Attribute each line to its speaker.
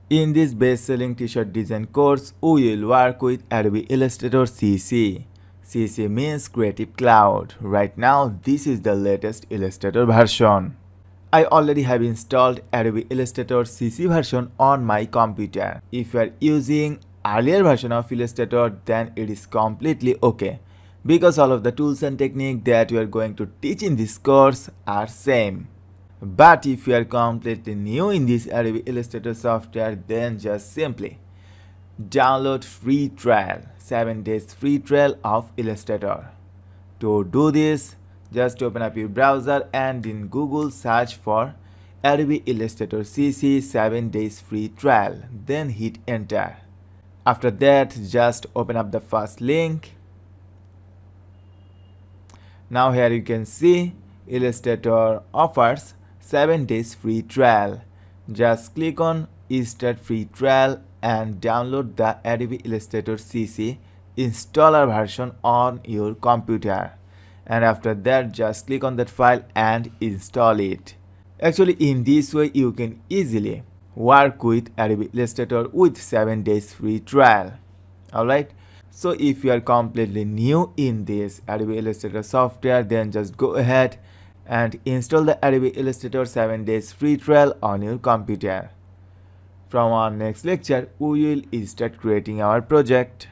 Speaker 1: In this best-selling t-shirt design course, we will work with Adobe Illustrator CC. CC means Creative Cloud. Right now, this is the latest Illustrator version. I already have installed Adobe Illustrator CC version on my computer. If you are using earlier version of Illustrator, then it is completely okay, because all of the tools and technique that we are going to teach in this course are same. But if you are completely new in this Adobe Illustrator software, then just simply download free trial, 7 days free trial of Illustrator. To do this, just open up your browser and in Google search for Adobe Illustrator CC 7 days free trial, then hit enter. After that, just open up the first link. Now here you can see Illustrator offers 7 days free trial. Just click on Start Free Trial and download the Adobe Illustrator CC installer version on your computer. And after that, just click on that file and install it. Actually, in this way, you can easily work with Adobe Illustrator with 7 days free trial. Alright. So if you are completely new in this Adobe Illustrator software, then just go ahead and install the Adobe Illustrator 7 days free trial on your computer. From our next lecture, we will start creating our project.